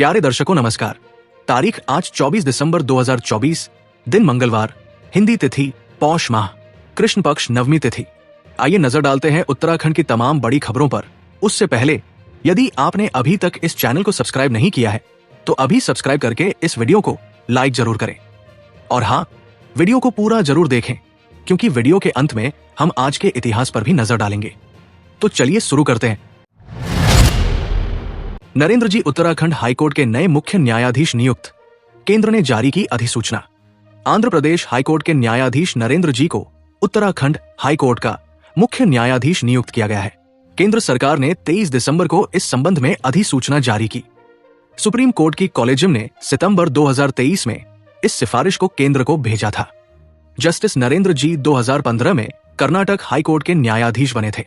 प्यारे दर्शकों नमस्कार। तारीख आज 24 दिसंबर 2024, दिन मंगलवार, हिंदी तिथि पौष माह, कृष्ण पक्ष नवमी तिथि। आइए नजर डालते हैं उत्तराखंड की तमाम बड़ी खबरों पर। उससे पहले यदि आपने अभी तक इस चैनल को सब्सक्राइब नहीं किया है तो अभी सब्सक्राइब करके इस वीडियो को लाइक जरूर करें। और हाँ, वीडियो को पूरा जरूर देखें क्योंकि वीडियो के अंत में हम आज के इतिहास पर भी नजर डालेंगे। तो चलिए शुरू करते हैं। नरेंद्र जी उत्तराखंड हाईकोर्ट के नए मुख्य न्यायाधीश नियुक्त, केंद्र ने जारी की अधिसूचना। आंध्र प्रदेश हाईकोर्ट के न्यायाधीश नरेंद्र जी को उत्तराखंड हाईकोर्ट का मुख्य न्यायाधीश नियुक्त किया गया है। केंद्र सरकार ने 23 दिसंबर को इस संबंध में अधिसूचना जारी की। सुप्रीम कोर्ट की कॉलेजियम ने सितंबर 2023 में इस सिफारिश को केंद्र को भेजा था। जस्टिस नरेंद्र जी 2015 में कर्नाटक हाईकोर्ट के न्यायाधीश बने थे।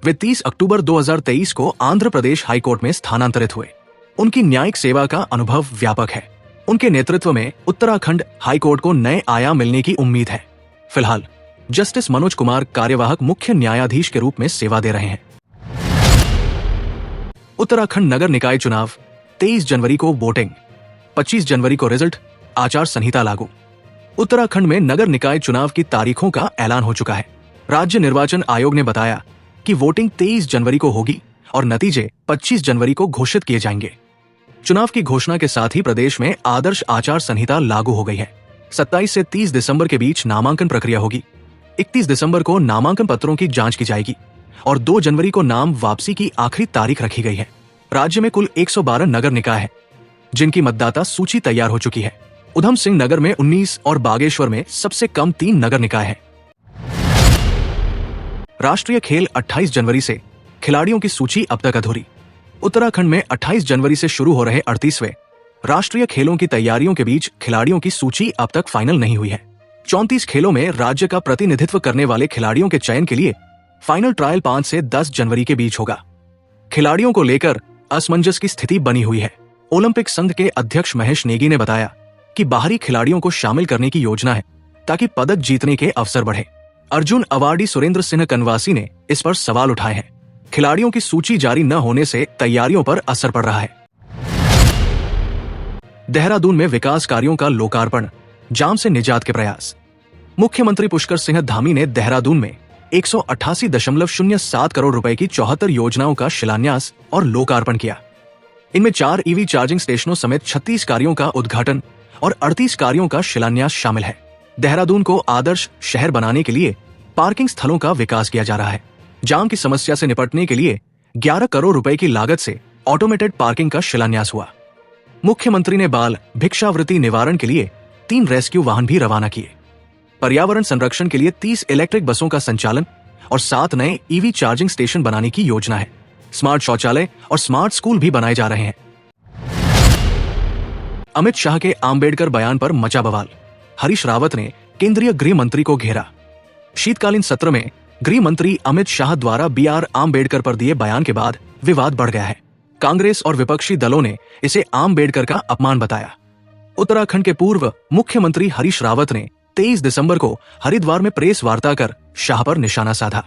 वे 30 अक्टूबर 2023 को आंध्र प्रदेश हाईकोर्ट में स्थानांतरित हुए। उनकी न्यायिक सेवा का अनुभव व्यापक है। उनके नेतृत्व में उत्तराखंड हाईकोर्ट को नए आयाम मिलने की उम्मीद है। फिलहाल जस्टिस मनोज कुमार कार्यवाहक मुख्य न्यायाधीश के रूप में सेवा दे रहे हैं। उत्तराखंड नगर निकाय चुनाव, 23 जनवरी को वोटिंग, 25 जनवरी को रिजल्ट, आचार संहिता लागू। उत्तराखंड में नगर निकाय चुनाव की तारीखों का ऐलान हो चुका है। राज्य निर्वाचन आयोग ने बताया कि वोटिंग 23 जनवरी को होगी और नतीजे 25 जनवरी को घोषित किए जाएंगे। चुनाव की घोषणा के साथ ही प्रदेश में आदर्श आचार संहिता लागू हो गई है। 27 से 30 दिसंबर के बीच नामांकन प्रक्रिया होगी। 31 दिसंबर को नामांकन पत्रों की जांच की जाएगी और 2 जनवरी को नाम वापसी की आखिरी तारीख रखी गई है। राज्य में कुल 112 नगर निकाय है जिनकी मतदाता सूची तैयार हो चुकी है। उधम सिंह नगर में 19 और बागेश्वर में सबसे कम 3 नगर निकाय हैं। राष्ट्रीय खेल 28 जनवरी से, खिलाड़ियों की सूची अब तक अधूरी। उत्तराखंड में 28 जनवरी से शुरू हो रहे 38वें राष्ट्रीय खेलों की तैयारियों के बीच खिलाड़ियों की सूची अब तक फाइनल नहीं हुई है। 34 खेलों में राज्य का प्रतिनिधित्व करने वाले खिलाड़ियों के चयन के लिए फाइनल ट्रायल 5 से 10 जनवरी के बीच होगा। खिलाड़ियों को लेकर असमंजस की स्थिति बनी हुई है। ओलंपिक संघ के अध्यक्ष महेश नेगी ने बताया कि बाहरी खिलाड़ियों को शामिल करने की योजना है ताकि पदक जीतने के अवसर बढ़े। अर्जुन अवार्डी सुरेंद्र सिंह कनवासी ने इस पर सवाल उठाए हैं। खिलाड़ियों की सूची जारी न होने से तैयारियों पर असर पड़ रहा है। देहरादून में विकास कार्यों का लोकार्पण, जाम से निजात के प्रयास। मुख्यमंत्री पुष्कर सिंह धामी ने देहरादून में 188.07 करोड़ रुपए की 74 योजनाओं का शिलान्यास और लोकार्पण किया। इनमें 4 ईवी चार्जिंग स्टेशनों समेत 36 कार्यों का उद्घाटन और 38 कार्यों का शिलान्यास शामिल है। देहरादून को आदर्श शहर बनाने के लिए पार्किंग स्थलों का विकास किया जा रहा है। जाम की समस्या से निपटने के लिए 11 करोड़ रुपए की लागत से ऑटोमेटेड पार्किंग का शिलान्यास हुआ। मुख्यमंत्री ने बाल भिक्षावृत्ति निवारण के लिए 3 रेस्क्यू वाहन भी रवाना किए। पर्यावरण संरक्षण के लिए 30 इलेक्ट्रिक बसों का संचालन और 7 नए ईवी चार्जिंग स्टेशन बनाने की योजना है। स्मार्ट शौचालय और स्मार्ट स्कूल भी बनाए जा रहे हैं। अमित शाह के आम्बेडकर बयान पर मचा बवाल। हरीश रावत ने केंद्रीय गृह मंत्री को घेरा। शीतकालीन सत्र में गृह मंत्री अमित शाह द्वारा BR आम्बेडकर पर दिए बयान के बाद विवाद बढ़ गया है। कांग्रेस और विपक्षी दलों ने इसे आम्बेडकर का अपमान बताया। उत्तराखंड के पूर्व मुख्यमंत्री हरीश रावत ने 23 दिसंबर को हरिद्वार में प्रेस वार्ता कर शाह पर निशाना साधा।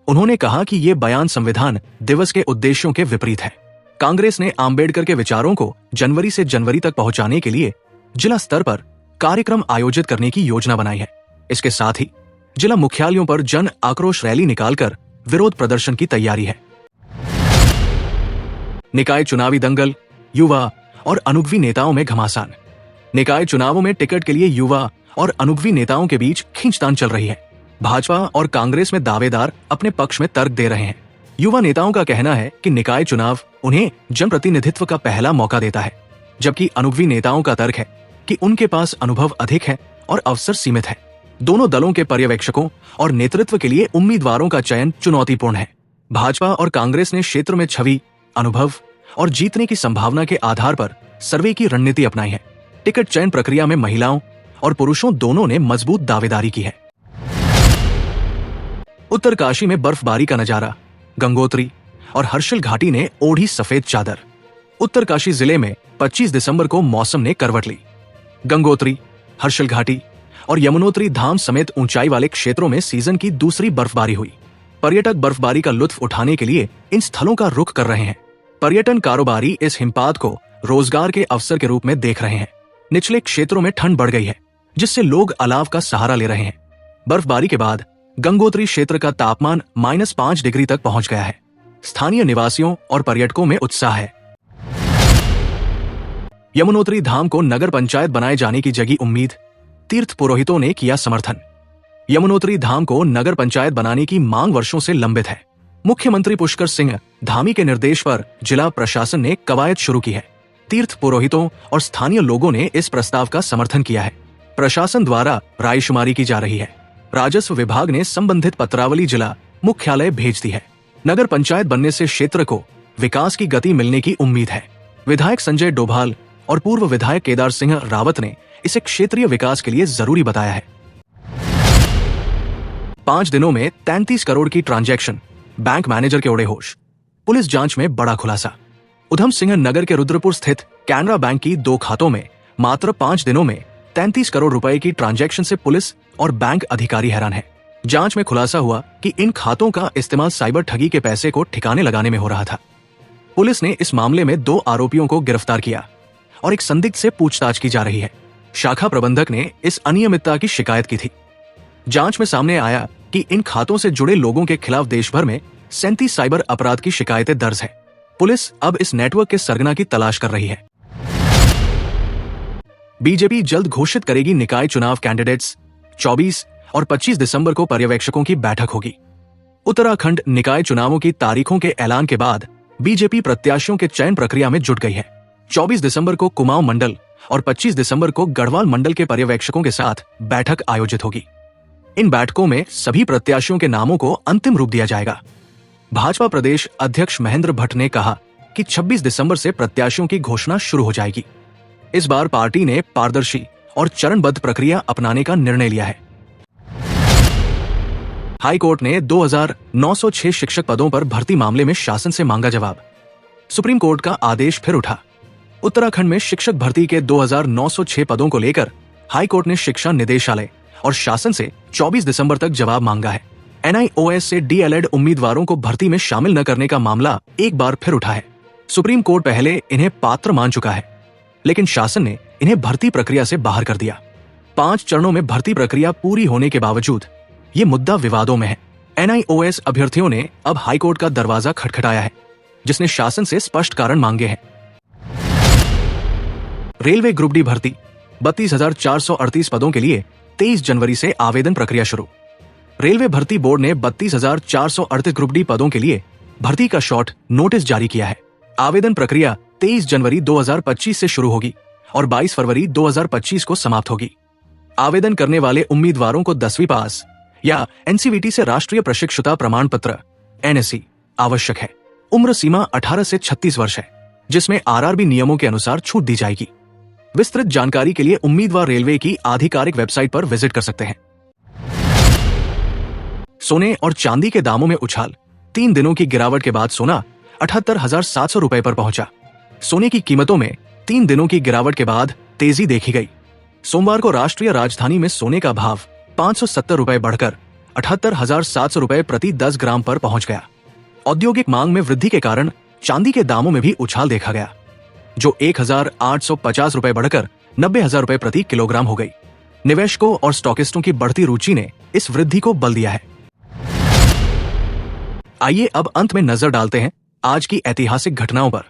उन्होंने कहा कि ये बयान संविधान दिवस के उद्देश्यों के विपरीत है। कांग्रेस ने आम्बेडकर के विचारों को जनवरी से जनवरी तक पहुंचाने के लिए जिला स्तर पर कार्यक्रम आयोजित करने की योजना बनाई है। इसके साथ ही जिला मुख्यालयों पर जन आक्रोश रैली निकालकर विरोध प्रदर्शन की तैयारी है। निकाय चुनावी दंगल, युवा और अनुभवी नेताओं में घमासान। निकाय चुनावों में टिकट के लिए युवा और अनुभवी नेताओं के बीच खींचतान चल रही है। भाजपा और कांग्रेस में दावेदार अपने पक्ष में तर्क दे रहे हैं। युवा नेताओं का कहना है कि निकाय चुनाव उन्हें जनप्रतिनिधित्व का पहला मौका देता है, जबकि अनुभवी नेताओं का तर्क है कि उनके पास अनुभव अधिक है और अवसर सीमित है। दोनों दलों के पर्यवेक्षकों और नेतृत्व के लिए उम्मीदवारों का चयन चुनौतीपूर्ण है। भाजपा और कांग्रेस ने क्षेत्र में छवि, अनुभव और जीतने की संभावना के आधार पर सर्वे की रणनीति अपनाई है। टिकट चयन प्रक्रिया में महिलाओं और पुरुषों दोनों ने मजबूत दावेदारी की है। उत्तरकाशी में बर्फबारी का नजारा, गंगोत्री और हर्षल घाटी ने ओढ़ी सफेद चादर। उत्तरकाशी जिले में 25 दिसंबर को मौसम ने करवट ली। गंगोत्री, हर्षल घाटी और यमुनोत्री धाम समेत ऊंचाई वाले क्षेत्रों में सीजन की दूसरी बर्फबारी हुई। पर्यटक बर्फबारी का लुत्फ उठाने के लिए इन स्थलों का रुख कर रहे हैं। पर्यटन कारोबारी इस हिमपात को रोजगार के अवसर के रूप में देख रहे हैं। निचले क्षेत्रों में ठंड बढ़ गई है, जिससे लोग अलाव का सहारा ले रहे हैं। बर्फबारी के बाद गंगोत्री क्षेत्र का तापमान -5 डिग्री तक पहुंच गया है। स्थानीय निवासियों और पर्यटकों में उत्साह है। यमुनोत्री धाम को नगर पंचायत बनाए जाने की जगी उम्मीद, तीर्थ पुरोहितों ने किया समर्थन। यमुनोत्री धाम को नगर पंचायत बनाने की मांग वर्षों से लंबित है। मुख्यमंत्री पुष्कर सिंह धामी के निर्देश पर जिला प्रशासन ने कवायद शुरू की है। तीर्थ पुरोहितों और स्थानीय लोगों ने इस प्रस्ताव का समर्थन किया है। प्रशासन द्वारा रायशुमारी की जा रही है। राजस्व विभाग ने संबंधित पत्रावली जिला मुख्यालय भेज दी है। नगर पंचायत बनने से क्षेत्र को विकास की गति मिलने की उम्मीद है। विधायक संजय डोभाल और पूर्व विधायक केदार सिंह रावत ने इसे क्षेत्रीय विकास के लिए जरूरी बताया है। 5 दिनों में 33 करोड़ की ट्रांजैक्शन, बैंक मैनेजर के उड़े होश। पुलिस जांच में बड़ा खुलासा। उधम सिंह नगर के रुद्रपुर स्थित कैनरा बैंक की 2 खातों में मात्र 5 दिनों में 33 करोड़ रुपए की ट्रांजैक्शन से पुलिस और बैंक अधिकारी हैरान है। जांच में खुलासा हुआ कि इन खातों का इस्तेमाल साइबर ठगी के पैसे को ठिकाने लगाने में हो रहा था। पुलिस ने इस मामले में 2 आरोपियों को गिरफ्तार किया और एक संदिग्ध से पूछताछ की जा रही है। शाखा प्रबंधक ने इस अनियमितता की शिकायत की थी। जांच में सामने आया कि इन खातों से जुड़े लोगों के खिलाफ देश भर में 37 साइबर अपराध की शिकायतें दर्ज है। पुलिस अब इस नेटवर्क के सरगना की तलाश कर रही है। बीजेपी जल्द घोषित करेगी निकाय चुनाव कैंडिडेट्स। 24 और 25 दिसंबर को पर्यवेक्षकों की बैठक होगी। उत्तराखंड निकाय चुनावों की तारीखों के ऐलान के बाद बीजेपी प्रत्याशियों के चयन प्रक्रिया में जुट गई है। 24 दिसंबर को कुमाऊं मंडल और 25 दिसंबर को गढ़वाल मंडल के पर्यवेक्षकों के साथ बैठक आयोजित होगी। इन बैठकों में सभी प्रत्याशियों के नामों को अंतिम रूप दिया जाएगा। भाजपा प्रदेश अध्यक्ष महेंद्र भट्ट ने कहा कि 26 दिसंबर से प्रत्याशियों की घोषणा शुरू हो जाएगी। इस बार पार्टी ने पारदर्शी और चरणबद्ध प्रक्रिया अपनाने का निर्णय लिया है। हाई कोर्ट ने 2906 शिक्षक पदों पर भर्ती मामले में शासन से मांगा जवाब। सुप्रीम कोर्ट का आदेश फिर उठा। उत्तराखंड में शिक्षक भर्ती के 2906 पदों को लेकर हाई कोर्ट ने शिक्षा निदेशालय और शासन से 24 दिसंबर तक जवाब मांगा है। NIOS से DLED उम्मीदवारों को भर्ती में शामिल न करने का मामला एक बार फिर उठा है। सुप्रीम कोर्ट पहले इन्हें पात्र मान चुका है, लेकिन शासन ने इन्हें भर्ती प्रक्रिया से बाहर कर दिया। 5 चरणों में भर्ती प्रक्रिया पूरी होने के बावजूद ये मुद्दा विवादों में है। NIOS अभ्यर्थियों ने अब हाईकोर्ट का दरवाजा खटखटाया है, जिसने शासन से स्पष्ट कारण मांगे हैं। रेलवे ग्रुप डी भर्ती 32,438 पदों के लिए 23 जनवरी से आवेदन प्रक्रिया शुरू। रेलवे भर्ती बोर्ड ने 32,438 ग्रुप डी पदों के लिए भर्ती का शॉर्ट नोटिस जारी किया है। आवेदन प्रक्रिया 23 जनवरी 2025 से शुरू होगी और 22 फरवरी 2025 को समाप्त होगी। आवेदन करने वाले उम्मीदवारों को 10वीं पास या NCVT से राष्ट्रीय प्रशिक्षुता प्रमाण पत्र NSE आवश्यक है। उम्र सीमा 18 से 36 वर्ष है, जिसमें RRB नियमों के अनुसार छूट दी जाएगी। विस्तृत जानकारी के लिए उम्मीदवार रेलवे की आधिकारिक वेबसाइट पर विजिट कर सकते हैं। सोने और चांदी के दामों में उछाल। 3 दिनों की गिरावट के बाद सोना 78,700 रुपए पर पहुंचा। सोने की कीमतों में 3 दिनों की गिरावट के बाद तेजी देखी गई। सोमवार को राष्ट्रीय राजधानी में सोने का भाव 570 रुपए बढ़कर 78,700 रुपए प्रति 10 ग्राम पर पहुंच गया। औद्योगिक मांग में वृद्धि के कारण चांदी के दामों में भी उछाल देखा गया, जो 1,850 रुपए बढ़कर 90,000 रुपए प्रति किलोग्राम हो गई। निवेशकों और स्टॉकिस्टों की बढ़ती रुचि ने इस वृद्धि को बल दिया है। आइए अब अंत में नजर डालते हैं आज की ऐतिहासिक घटनाओं पर।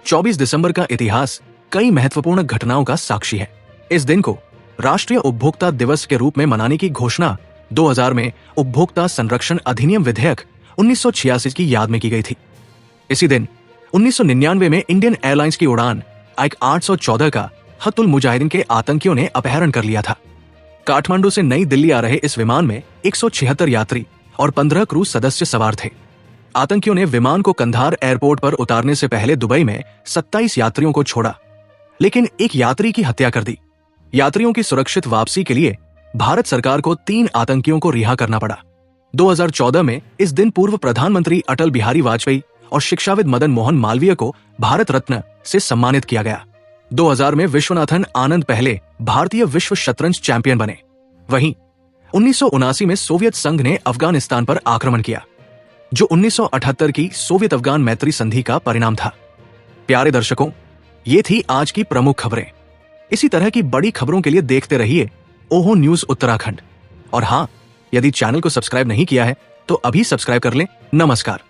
24 दिसंबर का इतिहास कई महत्वपूर्ण घटनाओं का साक्षी है। इस दिन को राष्ट्रीय उपभोक्ता दिवस के रूप में मनाने की घोषणा 2000 में उपभोक्ता संरक्षण अधिनियम विधेयक 1986 की याद में की गई थी। इसी दिन 1999 में इंडियन एयरलाइंस की उड़ान IC 814 का हतुल मुजाहिदीन के आतंकियों ने अपहरण कर लिया था। काठमांडू से नई दिल्ली आ रहे इस विमान में 176 यात्री और 15 क्रू सदस्य सवार थे। आतंकियों ने विमान को कंधार एयरपोर्ट पर उतारने से पहले दुबई में 27 यात्रियों को छोड़ा, लेकिन एक यात्री की हत्या कर दी। यात्रियों की सुरक्षित वापसी के लिए भारत सरकार को 3 आतंकियों को रिहा करना पड़ा। 2014 में इस दिन पूर्व प्रधानमंत्री अटल बिहारी वाजपेयी और शिक्षाविद मदन मोहन मालवीय को भारत रत्न से सम्मानित किया गया। 2000 में विश्वनाथन आनंद पहले भारतीय विश्व शतरंज चैंपियन बने। वहीं 1979 में सोवियत संघ ने अफगानिस्तान पर आक्रमण किया, जो 1978 की सोवियत अफगान मैत्री संधि का परिणाम था। प्यारे दर्शकों, ये थी आज की प्रमुख खबरें। इसी तरह की बड़ी खबरों के लिए देखते रहिए ओहो न्यूज उत्तराखंड। और हाँ, यदि चैनल को सब्सक्राइब नहीं किया है तो अभी सब्सक्राइब कर लें। नमस्कार।